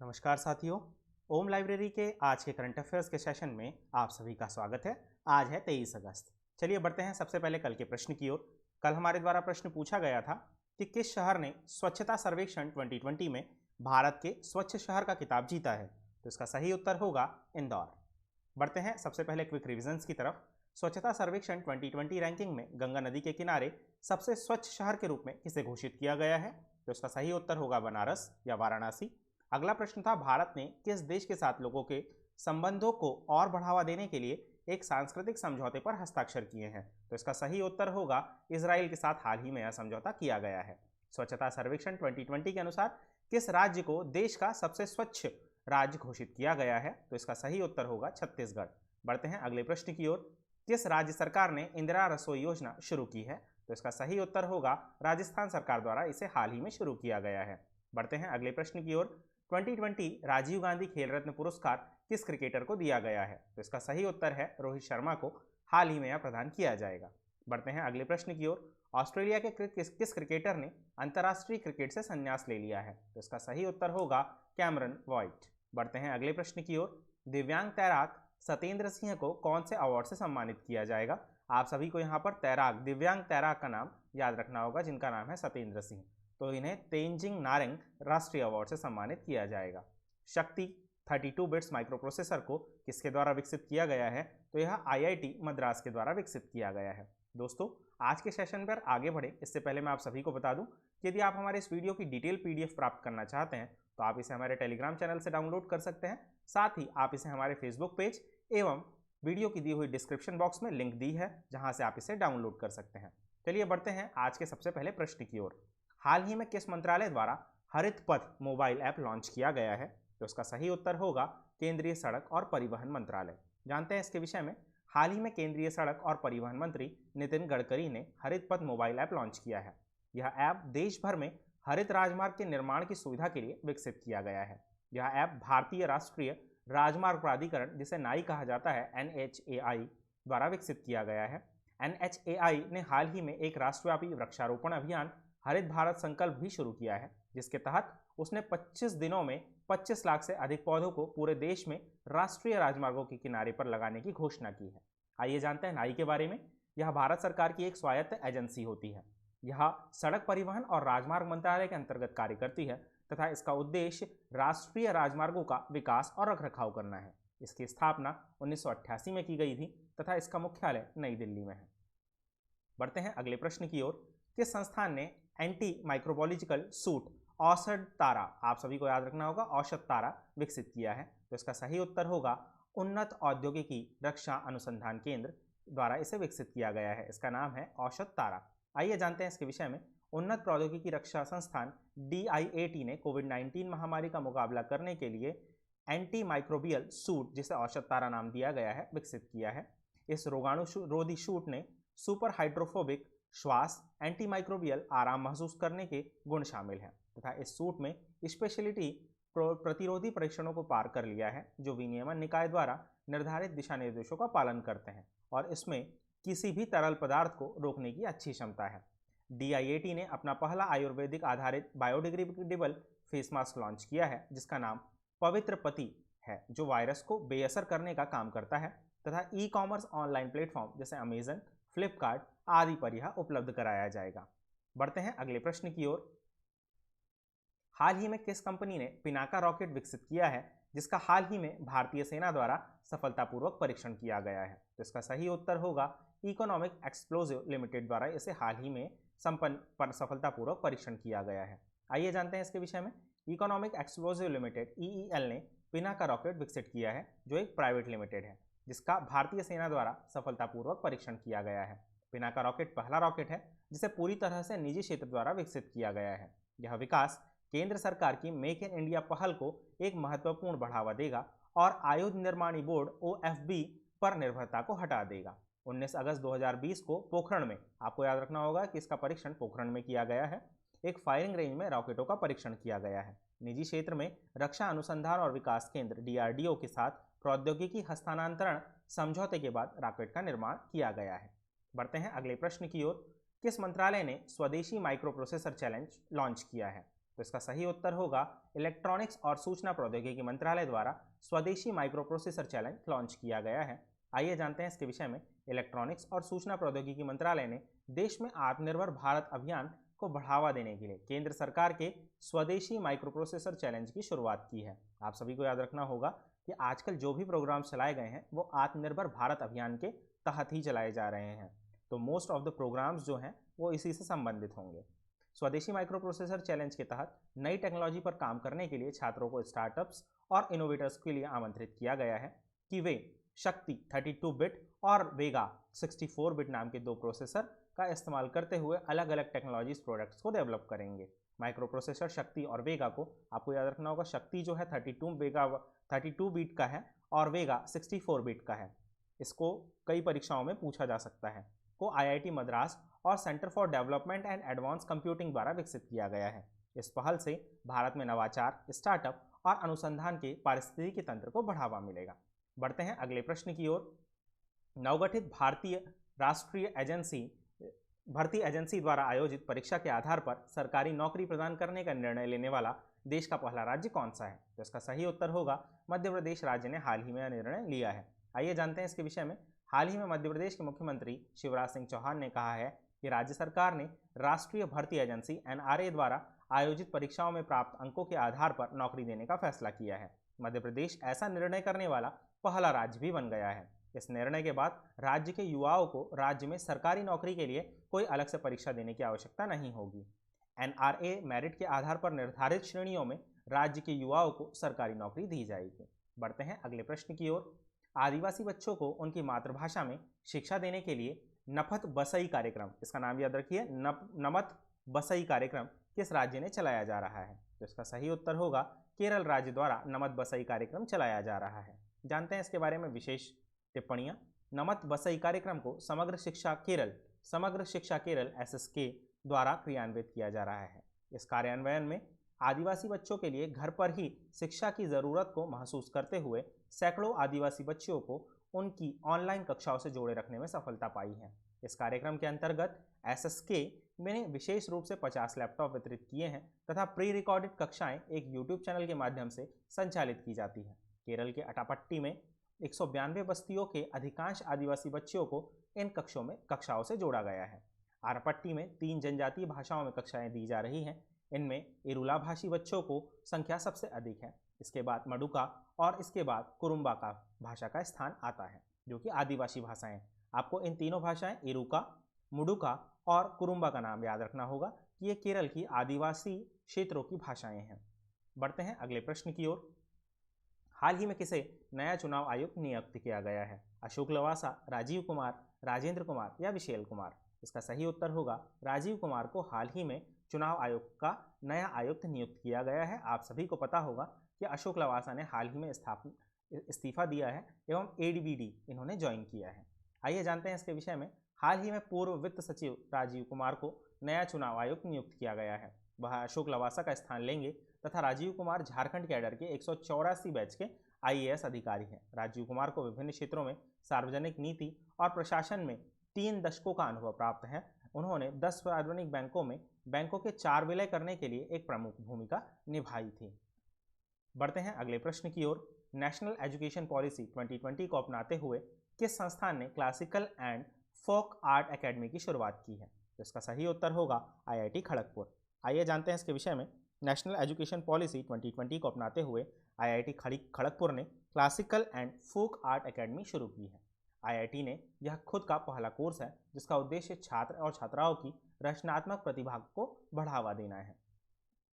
नमस्कार साथियों। ओम लाइब्रेरी के आज के करंट अफेयर्स के सेशन में आप सभी का स्वागत है। आज है 23 अगस्त। चलिए बढ़ते हैं सबसे पहले कल के प्रश्न की ओर। कल हमारे द्वारा प्रश्न पूछा गया था कि किस शहर ने स्वच्छता सर्वेक्षण 2020 में भारत के स्वच्छ शहर का खिताब जीता है। तो इसका सही उत्तर होगा इंदौर। बढ़ते हैं सबसे पहले क्विक रिविजन्स की तरफ। स्वच्छता सर्वेक्षण 2020 रैंकिंग में गंगा नदी के किनारे सबसे स्वच्छ शहर के रूप में किसे घोषित किया गया है। तो इसका सही उत्तर होगा बनारस या वाराणसी। अगला प्रश्न था भारत ने किस देश के साथ लोगों के संबंधों को और बढ़ावा देने के लिए एक सांस्कृतिक समझौते पर हस्ताक्षर किए हैं। तो इसका सही उत्तर होगा इजराइल के साथ हाल ही में यह समझौता किया गया है। स्वच्छता सर्वेक्षण 2020 के अनुसार किस राज्य को देश का सबसे स्वच्छ राज्य घोषित किया गया है। तो इसका सही उत्तर होगा छत्तीसगढ़। बढ़ते हैं अगले प्रश्न की ओर। किस राज्य सरकार ने इंदिरा रसोई योजना शुरू की है। तो इसका सही उत्तर होगा राजस्थान सरकार द्वारा इसे हाल ही में शुरू किया गया है। बढ़ते हैं अगले प्रश्न की ओर। 2020 राजीव गांधी खेल रत्न पुरस्कार किस क्रिकेटर को दिया गया है। तो इसका सही उत्तर है रोहित शर्मा को हाल ही में यह प्रदान किया जाएगा। बढ़ते हैं अगले प्रश्न की ओर। ऑस्ट्रेलिया के किस क्रिकेटर ने अंतर्राष्ट्रीय क्रिकेट से संन्यास ले लिया है। तो इसका सही उत्तर होगा कैमरन वॉइट। बढ़ते हैं अगले प्रश्न की ओर। दिव्यांग तैराक सत्येंद्र सिंह को कौन से अवार्ड से सम्मानित किया जाएगा। आप सभी को यहाँ पर दिव्यांग तैराक का नाम याद रखना होगा जिनका नाम है सत्येंद्र सिंह। तो इन्हें तेंजिंग नारेंग राष्ट्रीय अवार्ड से सम्मानित किया जाएगा। शक्ति 32 बिट्स माइक्रो प्रोसेसर को किसके द्वारा विकसित किया गया है। तो यह आईआईटी मद्रास के द्वारा विकसित किया गया है। दोस्तों आज के सेशन पर आगे बढ़े इससे पहले मैं आप सभी को बता दूं कि यदि आप हमारे इस वीडियो की डिटेल पीडीएफ प्राप्त करना चाहते हैं तो आप इसे हमारे टेलीग्राम चैनल से डाउनलोड कर सकते हैं। साथ ही आप इसे हमारे फेसबुक पेज एवं वीडियो की दी हुई डिस्क्रिप्शन बॉक्स में लिंक दी है जहां से आप इसे डाउनलोड कर सकते हैं। चलिए बढ़ते हैं आज के सबसे पहले प्रश्न की ओर। हाल ही में किस मंत्रालय द्वारा हरित पथ मोबाइल ऐप लॉन्च किया गया है। तो इसका सही उत्तर होगा केंद्रीय सड़क और परिवहन मंत्रालय। जानते हैं इसके विषय में। हाल ही में केंद्रीय सड़क और परिवहन मंत्री नितिन गडकरी ने हरित पथ मोबाइल ऐप लॉन्च किया है। यह ऐप देश भर में हरित राजमार्ग के निर्माण की सुविधा के लिए विकसित किया गया है। यह ऐप भारतीय राष्ट्रीय राजमार्ग प्राधिकरण जिसे नाई कहा जाता है NHAI द्वारा विकसित किया गया है। NHAI ने हाल ही में एक राष्ट्रव्यापी वृक्षारोपण अभियान हरित भारत संकल्प भी शुरू किया है जिसके तहत उसने 25 दिनों में 25 लाख से अधिक पौधों को पूरे देश में राष्ट्रीय राजमार्गों के किनारे पर लगाने की घोषणा की है। आइए जानते हैं नाई के बारे में। यह भारत सरकार की एक स्वायत्त एजेंसी होती है। यह सड़क परिवहन और राजमार्ग मंत्रालय के अंतर्गत कार्य करती है तथा इसका उद्देश्य राष्ट्रीय राजमार्गों का विकास और रखरखाव करना है। इसकी स्थापना 1988 में की गई थी तथा इसका मुख्यालय नई दिल्ली में है। बढ़ते हैं अगले प्रश्न की ओर। किस संस्थान ने एंटी माइक्रोबोलॉजिकल सूट औषध तारा, आप सभी को याद रखना होगा औषध तारा, विकसित किया है। तो इसका सही उत्तर होगा उन्नत औद्योगिकी रक्षा अनुसंधान केंद्र द्वारा इसे विकसित किया गया है। इसका नाम है औषध तारा। आइए जानते हैं इसके विषय में। उन्नत प्रौद्योगिकी रक्षा संस्थान DIAT ने कोविड-19 महामारी का मुकाबला करने के लिए एंटी माइक्रोबियल सूट, जिसे औषध तारा नाम दिया गया है, विकसित किया है। इस रोगाणुरोधी सूट ने सुपर हाइड्रोफोबिक श्वास, एंटी माइक्रोबियल आराम महसूस करने के गुण शामिल हैं तथा इस सूट में स्पेशलिटी प्रतिरोधी परीक्षणों को पार कर लिया है जो विनियमन निकाय द्वारा निर्धारित दिशा निर्देशों का पालन करते हैं और इसमें किसी भी तरल पदार्थ को रोकने की अच्छी क्षमता है। DIAT ने अपना पहला आयुर्वेदिक आधारित बायोडिग्रेडेबल फेस मास्क लॉन्च किया है जिसका नाम पवित्र पति है जो वायरस को बेअसर करने का काम करता है तथा ई-कॉमर्स ऑनलाइन प्लेटफॉर्म जैसे अमेजन, फ्लिपकार्ट आदि पर यह उपलब्ध कराया जाएगा। बढ़ते हैं अगले प्रश्न की ओर। हाल ही में किस कंपनी ने पिनाका रॉकेट विकसित किया है जिसका हाल ही में भारतीय सेना द्वारा सफलतापूर्वक परीक्षण किया गया है। तो इसका सही उत्तर होगा इकोनॉमिक एक्सप्लोजिव लिमिटेड द्वारा इसे हाल ही में सफलतापूर्वक परीक्षण किया गया है। आइए जानते हैं इसके विषय में। इकोनॉमिक एक्सप्लोजिव लिमिटेड EEL ने पिनाका रॉकेट विकसित किया है जो एक प्राइवेट लिमिटेड है जिसका भारतीय सेना द्वारा सफलतापूर्वक परीक्षण किया गया है। पिनाका रॉकेट पहला रॉकेट है जिसे पूरी तरह से निजी क्षेत्र द्वारा विकसित किया गया है। यह विकास केंद्र सरकार की मेक इन इंडिया पहल को एक महत्वपूर्ण बढ़ावा देगा और आयुध निर्माणी बोर्ड OFB पर निर्भरता को हटा देगा। 19 अगस्त 2020 को पोखरण में, आपको याद रखना होगा कि इसका परीक्षण पोखरण में किया गया है, एक फायरिंग रेंज में रॉकेटों का परीक्षण किया गया है। निजी क्षेत्र में रक्षा अनुसंधान और विकास केंद्र DRDO के साथ प्रौद्योगिकी हस्तांतरण समझौते के बाद रॉकेट का निर्माण किया गया है। बढ़ते हैं अगले प्रश्न की ओर। किस मंत्रालय ने स्वदेशी माइक्रो प्रोसेसर चैलेंज लॉन्च किया है। तो इसका सही उत्तर होगा इलेक्ट्रॉनिक्स और सूचना प्रौद्योगिकी मंत्रालय द्वारा स्वदेशी माइक्रो प्रोसेसर चैलेंज लॉन्च किया गया है। आइए जानते हैं इसके विषय में। इलेक्ट्रॉनिक्स और सूचना प्रौद्योगिकी मंत्रालय ने देश में आत्मनिर्भर भारत अभियान को बढ़ावा देने के लिए केंद्र सरकार के स्वदेशी माइक्रो प्रोसेसर चैलेंज की शुरुआत की है। आप सभी को याद रखना होगा कि आजकल जो भी प्रोग्राम चलाए गए हैं वो आत्मनिर्भर भारत अभियान के तहत ही चलाए जा रहे हैं, तो मोस्ट ऑफ द प्रोग्राम्स जो हैं वो इसी से संबंधित होंगे। स्वदेशी माइक्रो प्रोसेसर चैलेंज के तहत नई टेक्नोलॉजी पर काम करने के लिए छात्रों को स्टार्टअप्स और इनोवेटर्स के लिए आमंत्रित किया गया है कि वे शक्ति 32 बिट और वेगा 64 बिट नाम के दो प्रोसेसर का इस्तेमाल करते हुए अलग अलग टेक्नोलॉजीज प्रोडक्ट्स को डेवलप करेंगे। माइक्रो प्रोसेसर शक्ति और वेगा को आपको याद रखना होगा, शक्ति जो है 32 बिट का है और वेगा 64 बिट का है। इसको कई परीक्षाओं में पूछा जा सकता है। को आईआईटी मद्रास और centre for development and advance computing द्वारा विकसित किया गया है। इस पहल से भारत में नवाचार, स्टार्टअप और अनुसंधान के पारिस्थितिकी तंत्र को बढ़ावा मिलेगा। बढ़ते हैं अगले प्रश्न की ओर। नवगठित भारतीय राष्ट्रीय भर्ती एजेंसी द्वारा आयोजित परीक्षा के आधार पर सरकारी नौकरी प्रदान करने का निर्णय लेने वाला देश का पहला राज्य कौन सा है? तो इसका सही उत्तर होगा मध्य प्रदेश राज्य ने हाल ही में यह निर्णय लिया है। आइए जानते हैं इसके विषय में। हाल ही में मध्य प्रदेश के मुख्यमंत्री शिवराज सिंह चौहान ने कहा है कि राज्य सरकार ने राष्ट्रीय भर्ती एजेंसी एनआरए द्वारा आयोजित परीक्षाओं में प्राप्त अंकों के आधार पर नौकरी देने का फैसला किया है। मध्य प्रदेश ऐसा निर्णय करने वाला पहला राज्य भी बन गया है। इस निर्णय के बाद राज्य के युवाओं को राज्य में सरकारी नौकरी के लिए कोई अलग से परीक्षा देने की आवश्यकता नहीं होगी। एनआरए मेरिट के आधार पर निर्धारित श्रेणियों में राज्य के युवाओं को सरकारी नौकरी दी जाएगी। बढ़ते हैं अगले प्रश्न की ओर। आदिवासी बच्चों को उनकी मातृभाषा में शिक्षा देने के लिए नफत बसई कार्यक्रम, इसका नाम याद रखिए, नमत बसई कार्यक्रम किस राज्य ने चलाया जा रहा है? तो इसका सही उत्तर होगा केरल राज्य द्वारा नमत बसई कार्यक्रम चलाया जा रहा है। जानते हैं इसके बारे में विशेष टिप्पणियां। नमत बसई कार्यक्रम को समग्र शिक्षा केरल एसएसके द्वारा क्रियान्वित किया जा रहा है। इस कार्यान्वयन में आदिवासी बच्चों के लिए घर पर ही शिक्षा की ज़रूरत को महसूस करते हुए सैकड़ों आदिवासी बच्चों को उनकी ऑनलाइन कक्षाओं से जोड़े रखने में सफलता पाई है। इस कार्यक्रम के अंतर्गत एसएसके ने विशेष रूप से 50 लैपटॉप वितरित किए हैं तथा प्री रिकॉर्डेड कक्षाएं एक यूट्यूब चैनल के माध्यम से संचालित की जाती हैं। केरल के अटापट्टी में 192 बस्तियों के अधिकांश आदिवासी बच्चों को इन कक्षाओं से जोड़ा गया है। आरपट्टी में 3 जनजातीय भाषाओं में कक्षाएं दी जा रही हैं। इनमें इरुला भाषी बच्चों को संख्या सबसे अधिक है। इसके बाद मडुका और इसके बाद कुरुम्बा का भाषा का स्थान आता है, जो कि आदिवासी भाषाएं। आपको इन तीनों भाषाएं इरुका, मुडुका और कुरुम्बा का नाम याद रखना होगा कि ये केरल की आदिवासी क्षेत्रों की भाषाएं हैं। बढ़ते हैं अगले प्रश्न की ओर। हाल ही में किसे नया चुनाव आयुक्त नियुक्त किया गया है? अशोक लवासा, राजीव कुमार, राजेंद्र कुमार या विशेल कुमार? इसका सही उत्तर होगा राजीव कुमार को हाल ही में चुनाव आयोग का नया आयुक्त नियुक्त किया गया है। आप सभी को पता होगा कि अशोक लवासा ने हाल ही में इस्तीफा दिया है एवं एडीबीडी इन्होंने ज्वाइन किया है। आइए जानते हैं इसके विषय में। हाल ही में पूर्व वित्त सचिव राजीव कुमार को नया चुनाव आयुक्त नियुक्त किया गया है। वह अशोक लवासा का स्थान लेंगे तथा राजीव कुमार झारखंड कैडर के 184 बैच के आईएएस अधिकारी हैं। राजीव कुमार को विभिन्न क्षेत्रों में सार्वजनिक नीति और प्रशासन में 3 दशकों का अनुभव प्राप्त है। उन्होंने 10 सार्वजनिक बैंकों के 4 विलय करने के लिए एक प्रमुख भूमिका निभाई थी। बढ़ते हैं अगले प्रश्न की ओर। नेशनल एजुकेशन पॉलिसी 2020 को अपनाते हुए किस संस्थान ने classical and folk art academy की शुरुआत की है? तो इसका सही उत्तर होगा आईआईटी खड़गपुर। आइए जानते हैं इसके विषय में। नेशनल एजुकेशन पॉलिसी 2020 को अपनाते हुए आईआईटी खड़गपुर ने classical and folk art academy शुरू की है। आईआईटी ने यह खुद का पहला कोर्स है जिसका उद्देश्य छात्र और छात्राओं की रचनात्मक प्रतिभा को बढ़ावा देना है।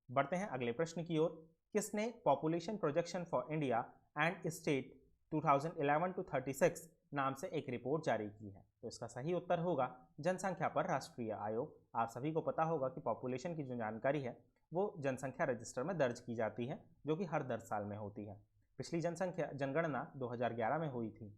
बढ़ते हैं अगले प्रश्न की ओर। किसने population projection for India and state 2011-36 नाम से एक रिपोर्ट जारी की है? तो इसका सही उत्तर होगा जनसंख्या पर राष्ट्रीय आयोग। आप सभी को पता होगा कि पॉपुलेशन की जो जानकारी है वो जनसंख्या रजिस्टर में दर्ज की जाती है, जो कि हर 10 साल में होती है। पिछली जनगणना 2011 में हुई थी।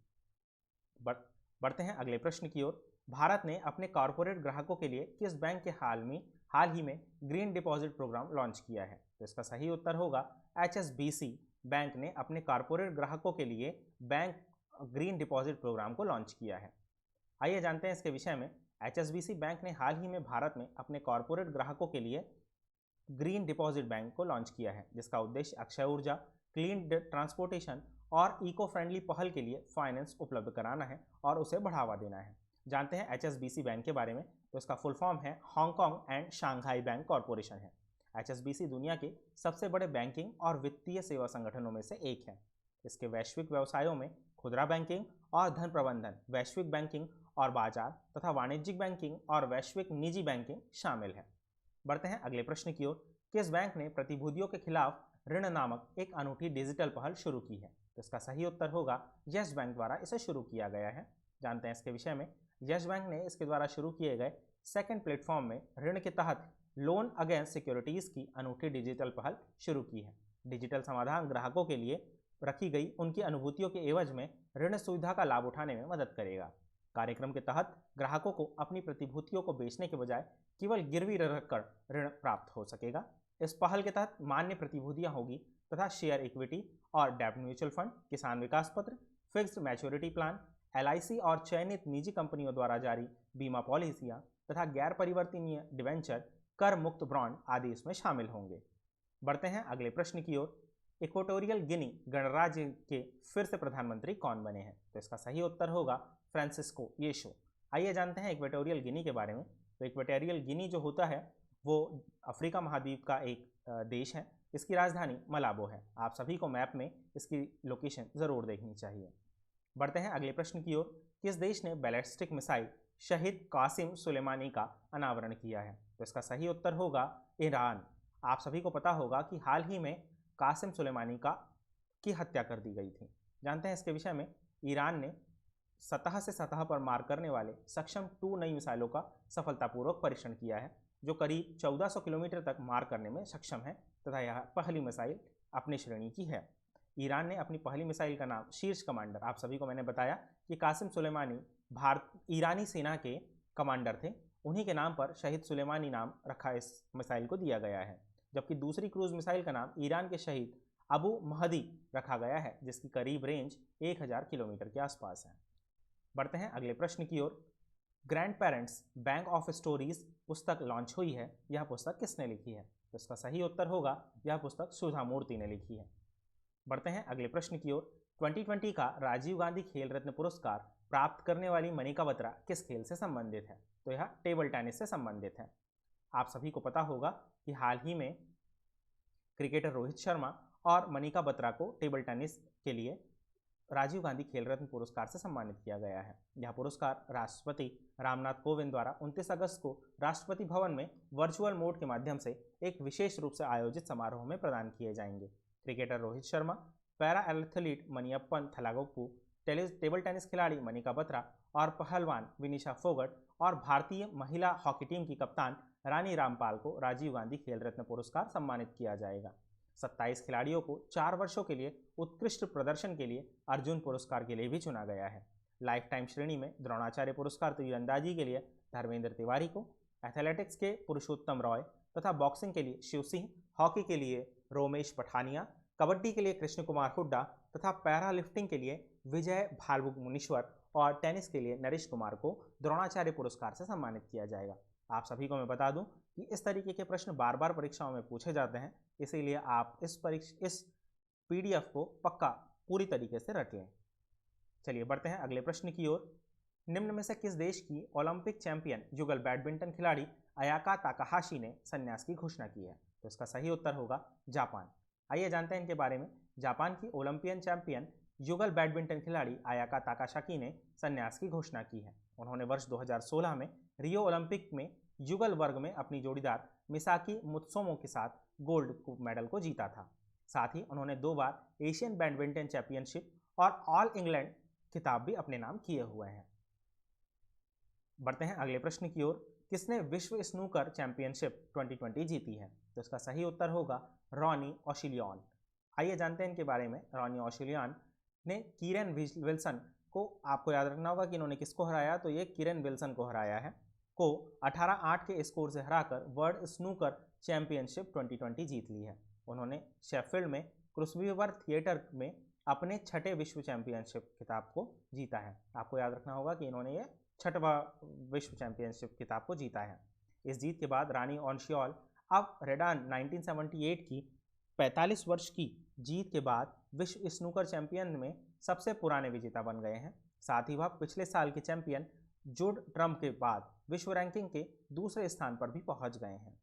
बढ़ते हैं अगले प्रश्न की ओर। भारत ने अपने कॉरपोरेट ग्राहकों के लिए किस बैंक के हाल ही में ग्रीन डिपॉजिट प्रोग्राम लॉन्च किया है? तो इसका सही उत्तर होगा HSBC बैंक ने अपने कॉरपोरेट ग्राहकों के लिए बैंक ग्रीन डिपॉजिट प्रोग्राम को लॉन्च किया है। आइए जानते हैं इसके विषय में। HSBC बैंक ने हाल ही में भारत में अपने कॉरपोरेट ग्राहकों के लिए ग्रीन डिपॉजिट बैंक को लॉन्च किया है, जिसका उद्देश्य अक्षय ऊर्जा, क्लीन ट्रांसपोर्टेशन और इको फ्रेंडली पहल के लिए फाइनेंस उपलब्ध कराना है और उसे बढ़ावा देना है। जानते हैं HSBC बैंक के बारे में, तो इसका फुल फॉर्म है Hong Kong and Shanghai bank corporation है। HSBC दुनिया के सबसे बड़े बैंकिंग और वित्तीय सेवा संगठनों में से एक है। इसके वैश्विक व्यवसायों में खुदरा बैंकिंग और धन प्रबंधन, वैश्विक बैंकिंग और बाजार तथा वाणिज्यिक बैंकिंग और वैश्विक निजी बैंकिंग शामिल है। बढ़ते हैं अगले प्रश्न की ओर। किस बैंक ने प्रतिभूतियों के खिलाफ ऋण नामक एक अनूठी डिजिटल पहल शुरू की है? तो इसका सही उत्तर होगा यस बैंक द्वारा इसे शुरू किया गया है। जानते हैं इसके विषय में। यस बैंक ने इसके द्वारा शुरू किए गए सेकंड प्लेटफॉर्म में ऋण के तहत लोन अगेंस्ट सिक्योरिटीज की अनूठी डिजिटल पहल शुरू की है। डिजिटल समाधान ग्राहकों के लिए रखी गई उनकी अनुभूतियों के एवज में ऋण सुविधा का लाभ उठाने में मदद करेगा। कार्यक्रम के तहत ग्राहकों को अपनी प्रतिभूतियों को बेचने के बजाय केवल गिरवी रखकर ऋण प्राप्त हो सकेगा। इस पहल के तहत मान्य प्रतिभूतियां होगी तथा शेयर इक्विटी और डेब्ट म्यूचुअल फंड, किसान विकास पत्र, फिक्स्ड मैच्योरिटी प्लान, LIC और चयनित निजी कंपनियों द्वारा जारी बीमा पॉलिसियां तथा गैर परिवर्तनीय डिवेंचर, कर मुक्त बॉन्ड आदि इसमें शामिल होंगे। बढ़ते हैं अगले प्रश्न की ओर। इक्वेटोरियल गिनी गणराज्य के फिर से प्रधानमंत्री कौन बने हैं? तो इसका सही उत्तर होगा फ्रांसिस्को येशो। आइए जानते हैं इक्वेटोरियल गिनी के बारे में। तो इक्वेटोरियल गिनी जो होता है वो अफ्रीका महाद्वीप का एक देश है। इसकी राजधानी मलाबो है। आप सभी को मैप में इसकी लोकेशन ज़रूर देखनी चाहिए। बढ़ते हैं अगले प्रश्न की ओर। किस देश ने बैलिस्टिक मिसाइल शहीद कासिम सुलेमानी का अनावरण किया है? तो इसका सही उत्तर होगा ईरान। आप सभी को पता होगा कि हाल ही में कासिम सुलेमानी की हत्या कर दी गई थी। जानते हैं इसके विषय में। ईरान ने सतह से सतह पर मार करने वाले सक्षम 2 नई मिसाइलों का सफलतापूर्वक परीक्षण किया है, जो करीब 1400 किलोमीटर तक मार करने में सक्षम है तथा यह पहली मिसाइल अपनी श्रेणी की है। ईरान ने अपनी पहली मिसाइल का नाम शीर्ष कमांडर, आप सभी को मैंने बताया कि कासिम सुलेमानी ईरानी सेना के कमांडर थे, उन्हीं के नाम पर शहीद सुलेमानी नाम रखा इस मिसाइल को दिया गया है। जबकि दूसरी क्रूज मिसाइल का नाम ईरान के शहीद अबू महदी रखा गया है, जिसकी करीब रेंज 1000 किलोमीटर के आसपास है। बढ़ते हैं अगले प्रश्न की ओर। Grandparents bank of stories पुस्तक लॉन्च हुई है। यह पुस्तक किसने लिखी है? तो इसका सही उत्तर होगा यह पुस्तक सुधा मूर्ति ने लिखी है। बढ़ते हैं अगले प्रश्न की ओर। 2020 का राजीव गांधी खेल रत्न पुरस्कार प्राप्त करने वाली मनिका बत्रा किस खेल से संबंधित है? तो यह टेबल टेनिस से संबंधित है। आप सभी को पता होगा कि हाल ही में क्रिकेटर रोहित शर्मा और मनिका बत्रा को टेबल टेनिस के लिए राजीव गांधी खेल रत्न पुरस्कार से सम्मानित किया गया है। यह पुरस्कार राष्ट्रपति रामनाथ कोविंद द्वारा 29 अगस्त को राष्ट्रपति भवन में वर्चुअल मोड के माध्यम से एक विशेष रूप से आयोजित समारोह में प्रदान किए जाएंगे। Cricketer Rohit Sharma, para athlete Maniyappan Thalagoppu, table tennis खिलाड़ी मनिका बत्रा और पहलवान विनिशा फोगट और भारतीय महिला हॉकी टीम की कप्तान रानी रामपाल को राजीव गांधी खेल रत्न पुरस्कार सम्मानित किया जाएगा। 27 खिलाड़ियों को 4 वर्षों के लिए उत्कृष्ट प्रदर्शन के लिए अर्जुन पुरस्कार के लिए भी चुना गया है। लाइफ टाइम श्रेणी में द्रोणाचार्य पुरस्कार तीरंदाजी के लिए धर्मेंद्र तिवारी को, एथलेटिक्स के पुरुषोत्तम रॉय तथा बॉक्सिंग के लिए शिव सिंह, हॉकी के लिए रोमेश पठानिया, कबड्डी के लिए कृष्ण कुमार हुड्डा तथा पैरा लिफ्टिंग के लिए विजय भालभुग मुनीश्वर और टेनिस के लिए नरेश कुमार को द्रोणाचार्य पुरस्कार से सम्मानित किया जाएगा। आप सभी को मैं बता दूं कि इस तरीके के प्रश्न बार बार परीक्षाओं में पूछे जाते हैं, इसीलिए आप इस PDF को पक्का पूरी तरीके से रट लें। चलिए बढ़ते हैं अगले प्रश्न की ओर। निम्न में से किस देश की ओलंपिक चैंपियन युगल बैडमिंटन खिलाड़ी अयाका ताकाहाशी ने संन्यास की घोषणा की है? तो इसका सही उत्तर होगा जापान। आइए जानते हैं इनके बारे में। जापान की ओलंपियन चैंपियन युगल बैडमिंटन खिलाड़ी अयाका ताकाहाशी ने संन्यास की घोषणा की है। उन्होंने वर्ष 2016 में रियो ओलंपिक में युगल वर्ग में अपनी जोड़ीदार मिसाकी मुत्सुमो के साथ गोल्ड मेडल को जीता था। साथ ही उन्होंने 2 बार एशियन बैडमिंटन चैंपियनशिप और ऑल इंग्लैंड खिताब भी अपने नाम किए हुए हैं। बढ़ते हैं अगले प्रश्न की ओर। किसने विश्व स्नूकर चैंपियनशिप 2020 जीती है? तो इसका सही उत्तर होगा रॉनी ओशिलियन। आइए जानते हैं इनके बारे में। रॉनी ओशिलियन ने कीरन विल्सन को, आपको याद रखना होगा कि इन्होंने किसको हराया, तो ये कीरन विल्सन को हराया है, को 18-8 के स्कोर से हराकर वर्ल्ड स्नूकर चैंपियनशिप 2020 जीत ली है। उन्होंने शेफील्ड में क्रूसवीवर थिएटर में अपने 6ठे विश्व चैंपियनशिप खिताब को जीता है। आपको याद रखना होगा कि इन्होंने ये 6वां विश्व चैंपियनशिप खिताब को जीता है। इस जीत के बाद रानी ओशिलियन अब रेडान 1978 की 45 वर्ष की जीत के बाद विश्व स्नूकर चैंपियन में सबसे पुराने विजेता बन गए हैं। साथ ही वह पिछले साल के चैंपियन जुड ट्रम्प के बाद विश्व रैंकिंग के दूसरे स्थान पर भी पहुंच गए हैं।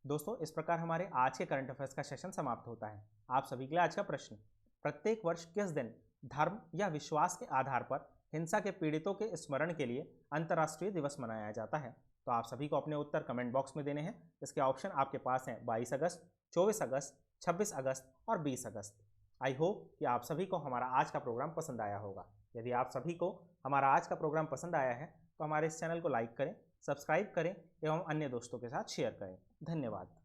दोस्तों, इस प्रकार हमारे आज के करंट अफेयर्स का सेशन समाप्त होता है। आप सभी के लिए आज का प्रश्न, प्रत्येक वर्ष किस दिन धर्म या विश्वास के आधार पर हिंसा के पीड़ितों के स्मरण के लिए अंतर्राष्ट्रीय दिवस मनाया जाता है? तो आप सभी को अपने उत्तर कमेंट बॉक्स में देने हैं। इसके ऑप्शन आपके पास हैं 22 अगस्त, 24 अगस्त, 26 अगस्त और 20 अगस्त। आई होप कि आप सभी को हमारा आज का प्रोग्राम पसंद आया होगा। यदि आप सभी को हमारा आज का प्रोग्राम पसंद आया है तो हमारे इस चैनल को लाइक करें, सब्सक्राइब करें एवं अन्य दोस्तों के साथ शेयर करें। धन्यवाद।